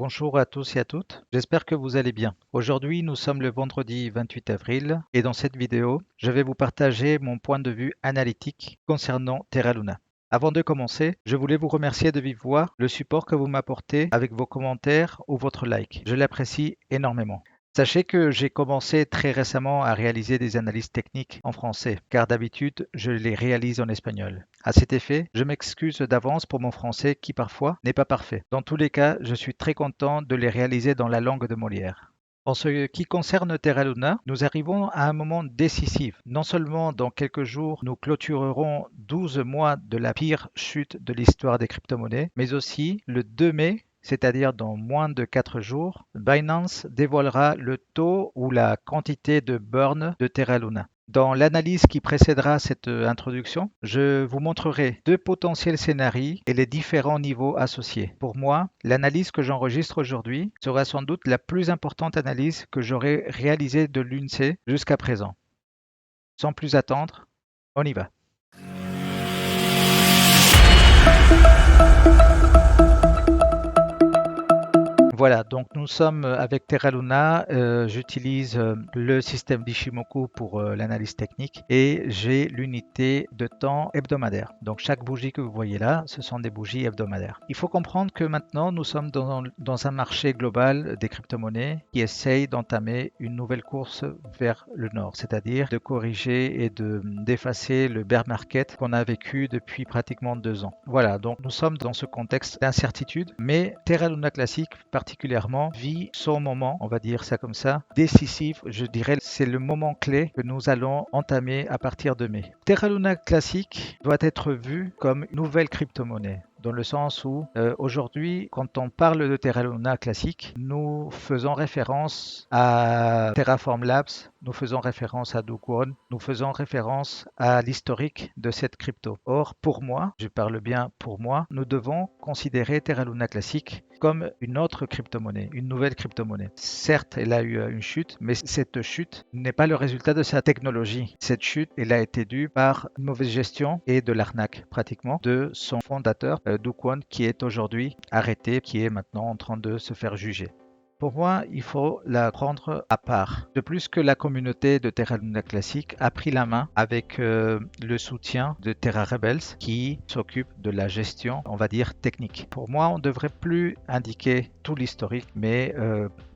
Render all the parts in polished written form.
Bonjour à tous et à toutes, j'espère que vous allez bien. Aujourd'hui, nous sommes le vendredi 28 avril et dans cette vidéo, je vais vous partager mon point de vue analytique concernant Terra Luna. Avant de commencer, je voulais vous remercier de vive voix le support que vous m'apportez avec vos commentaires ou votre like. Je l'apprécie énormément. Sachez que j'ai commencé très récemment à réaliser des analyses techniques en français, car d'habitude, je les réalise en espagnol. À cet effet, je m'excuse d'avance pour mon français qui parfois n'est pas parfait. Dans tous les cas, je suis très content de les réaliser dans la langue de Molière. En ce qui concerne Terra Luna, nous arrivons à un moment décisif. Non seulement dans quelques jours, nous clôturerons 12 mois de la pire chute de l'histoire des crypto-monnaies, mais aussi le 2 mai, c'est-à-dire dans moins de 4 jours, Binance dévoilera le taux ou la quantité de burn de Terra Luna. Dans l'analyse qui précédera cette introduction, je vous montrerai deux potentiels scénarios et les différents niveaux associés. Pour moi, l'analyse que j'enregistre aujourd'hui sera sans doute la plus importante analyse que j'aurai réalisée de l'UNC jusqu'à présent. Sans plus attendre, on y va. Voilà, donc nous sommes avec Terra Luna. J'utilise le système d'Ishimoku pour l'analyse technique et j'ai l'unité de temps hebdomadaire. Donc chaque bougie que vous voyez là, ce sont des bougies hebdomadaires. Il faut comprendre que maintenant nous sommes dans un marché global des crypto-monnaies qui essaye d'entamer une nouvelle course vers le nord, c'est-à-dire de corriger et d'effacer le bear market qu'on a vécu depuis pratiquement 2 ans. Voilà, donc nous sommes dans ce contexte d'incertitude, mais Terra Luna Classic particulièrement vit son moment, on va dire ça comme ça, décisif. Je dirais c'est le moment clé que nous allons entamer à partir de mai. Terra Luna Classic doit être vu comme une nouvelle crypto-monnaie, dans le sens où aujourd'hui, quand on parle de Terra Luna Classic, nous faisons référence à Terraform Labs, nous faisons référence à Do Kwon, nous faisons référence à l'historique de cette crypto. Or, pour moi, je parle bien pour moi, nous devons considérer Terra Luna Classic comme une autre crypto-monnaie, une nouvelle crypto-monnaie. Certes, elle a eu une chute, mais cette chute n'est pas le résultat de sa technologie. Cette chute, elle a été due par une mauvaise gestion et de l'arnaque, pratiquement, de son fondateur, Do Kwon, qui est aujourd'hui arrêté, qui est maintenant en train de se faire juger. Pour moi, il faut la prendre à part. De plus que la communauté de Terra Luna Classic a pris la main avec le soutien de Terra Rebels qui s'occupe de la gestion, on va dire, technique. Pour moi, on ne devrait plus indiquer tout l'historique, mais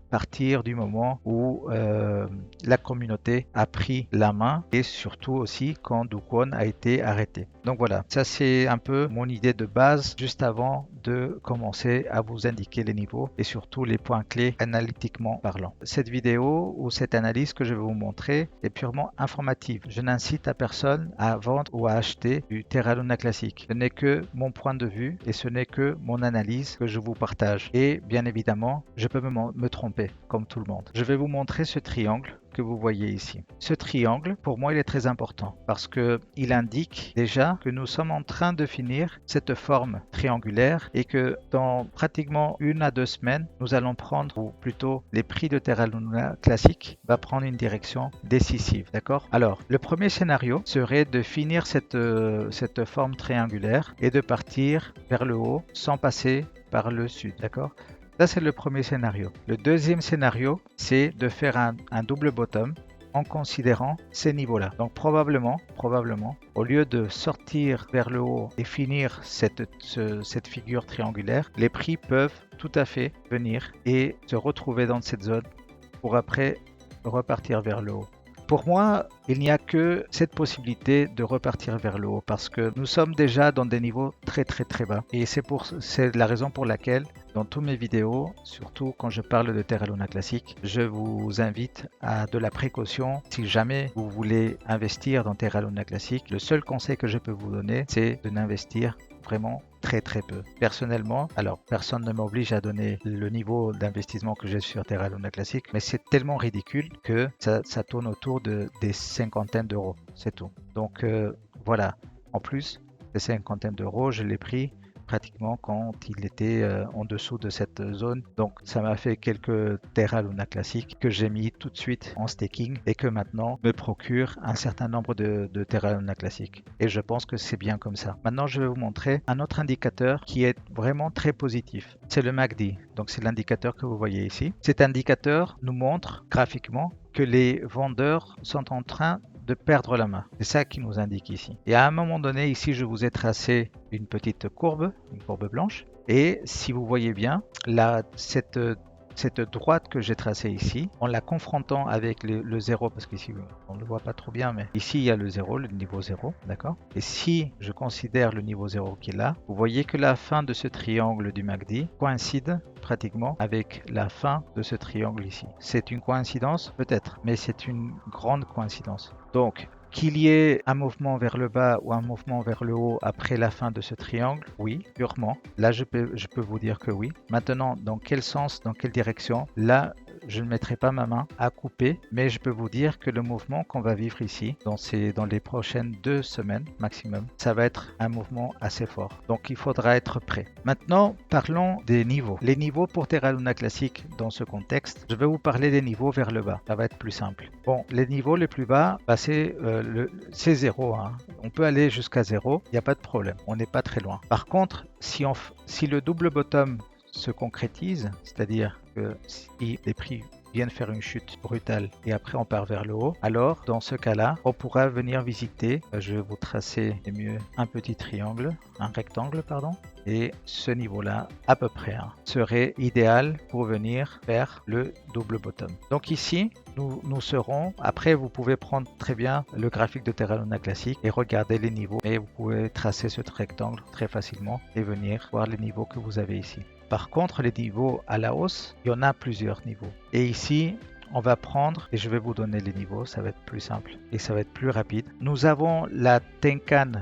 partir du moment où la communauté a pris la main et surtout aussi quand Do Kwon a été arrêté. Donc voilà, ça c'est un peu mon idée de base juste avant de commencer à vous indiquer les niveaux et surtout les points clés analytiquement parlant. Cette vidéo ou cette analyse que je vais vous montrer est purement informative. Je n'incite à personne à vendre ou à acheter du Terra Luna Classic. Ce n'est que mon point de vue et ce n'est que mon analyse que je vous partage. Et bien évidemment, je peux me tromper comme tout le monde. Je vais vous montrer ce triangle que vous voyez ici. Ce triangle, pour moi, il est très important parce qu'il indique déjà que nous sommes en train de finir cette forme triangulaire et que dans pratiquement 1 à 2 semaines, nous allons prendre, ou plutôt les prix de Terra Luna Classic va prendre une direction décisive, d'accord? Alors, le premier scénario serait de finir cette forme triangulaire et de partir vers le haut sans passer par le sud, d'accord? Ça, c'est le premier scénario. Le deuxième scénario, c'est de faire un double bottom en considérant ces niveaux-là. Donc probablement, au lieu de sortir vers le haut et finir cette figure triangulaire, les prix peuvent tout à fait venir et se retrouver dans cette zone pour après repartir vers le haut. Pour moi, il n'y a que cette possibilité de repartir vers le haut parce que nous sommes déjà dans des niveaux très bas. Et c'est la raison pour laquelle dans toutes mes vidéos, surtout quand je parle de Terra Luna Classic, je vous invite à de la précaution. Si jamais vous voulez investir dans Terra Luna Classic, le seul conseil que je peux vous donner, c'est de n'investir vraiment très peu. Personnellement, alors personne ne m'oblige à donner le niveau d'investissement que j'ai sur Terra Luna Classic, mais c'est tellement ridicule que ça tourne autour des cinquantaines d'euros, c'est tout. Donc voilà, en plus, ces cinquantaines d'euros, je l'ai pris pratiquement quand il était en dessous de cette zone. Donc ça m'a fait quelques Terra Luna classiques que j'ai mis tout de suite en staking et que maintenant me procure un certain nombre de Terra Luna classiques. Et je pense que c'est bien comme ça. Maintenant, je vais vous montrer un autre indicateur qui est vraiment très positif. C'est le MACD. Donc c'est l'indicateur que vous voyez ici. Cet indicateur nous montre graphiquement que les vendeurs sont en train de perdre la main. C'est ça qui nous indique ici. Et à un moment donné, ici, je vous ai tracé une petite courbe, une courbe blanche. Et si vous voyez bien, là, cette droite que j'ai tracée ici, en la confrontant avec le 0, parce qu'ici on ne le voit pas trop bien, mais ici il y a le 0, le niveau 0, d'accord? Et si je considère le niveau 0 qui est là, vous voyez que la fin de ce triangle du MACD coïncide pratiquement avec la fin de ce triangle ici. C'est une coïncidence? Peut-être, mais c'est une grande coïncidence. Donc, qu'il y ait un mouvement vers le bas ou un mouvement vers le haut après la fin de ce triangle, oui, purement. Là, je peux vous dire que oui. Maintenant, dans quel sens, dans quelle direction? Là, je ne mettrai pas ma main à couper, mais je peux vous dire que le mouvement qu'on va vivre ici, dans les prochaines 2 semaines maximum, ça va être un mouvement assez fort. Donc, il faudra être prêt. Maintenant, parlons des niveaux. Les niveaux pour Terra Luna classique dans ce contexte, je vais vous parler des niveaux vers le bas. Ça va être plus simple. Bon, les niveaux les plus bas, bah, c'est 0. Hein. On peut aller jusqu'à 0, il n'y a pas de problème. On n'est pas très loin. Par contre, si le double bottom se concrétise, c'est-à-dire que si les prix viennent faire une chute brutale et après on part vers le haut, alors dans ce cas-là, on pourra venir visiter, je vais vous tracer mieux un petit triangle, un rectangle pardon, et ce niveau-là à peu près serait idéal pour venir faire le double bottom. Donc ici, nous serons, après vous pouvez prendre très bien le graphique de Terra Luna classique et regarder les niveaux, et vous pouvez tracer ce rectangle très facilement et venir voir les niveaux que vous avez ici. Par contre, les niveaux à la hausse, il y en a plusieurs niveaux. Et ici, on va prendre, et je vais vous donner les niveaux, ça va être plus simple et ça va être plus rapide. Nous avons la Tenkan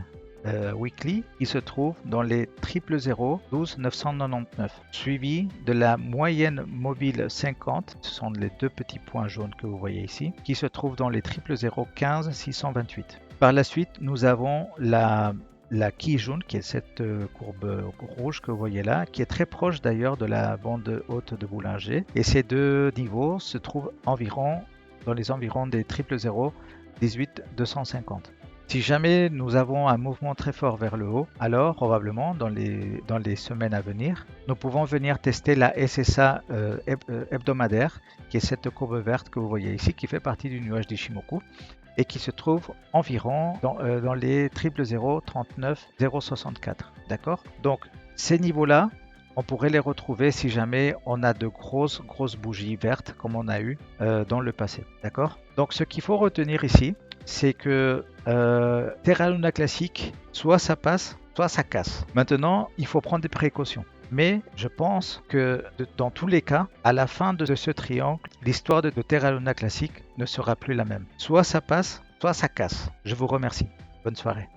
Weekly qui se trouve dans les 000 12 999, suivi de la moyenne mobile 50, ce sont les 2 petits points jaunes que vous voyez ici, qui se trouve dans les 000 15 628. Par la suite, nous avons la Kijun, qui est cette courbe rouge que vous voyez là, qui est très proche d'ailleurs de la bande haute de Bollinger. Et ces 2 niveaux se trouvent dans les environs des 000 18 250. Si jamais nous avons un mouvement très fort vers le haut, alors probablement dans les semaines à venir, nous pouvons venir tester la SSA hebdomadaire, qui est cette courbe verte que vous voyez ici, qui fait partie du nuage d'Ishimoku et qui se trouve environ dans les 000 39 064. D'accord? Donc ces niveaux-là, on pourrait les retrouver si jamais on a de grosses bougies vertes comme on a eu dans le passé. D'accord? Donc ce qu'il faut retenir ici, c'est que Terra Luna classique, soit ça passe, soit ça casse. Maintenant, il faut prendre des précautions. Mais je pense que dans tous les cas, à la fin de ce triangle, l'histoire de Terra Luna classique ne sera plus la même. Soit ça passe, soit ça casse. Je vous remercie. Bonne soirée.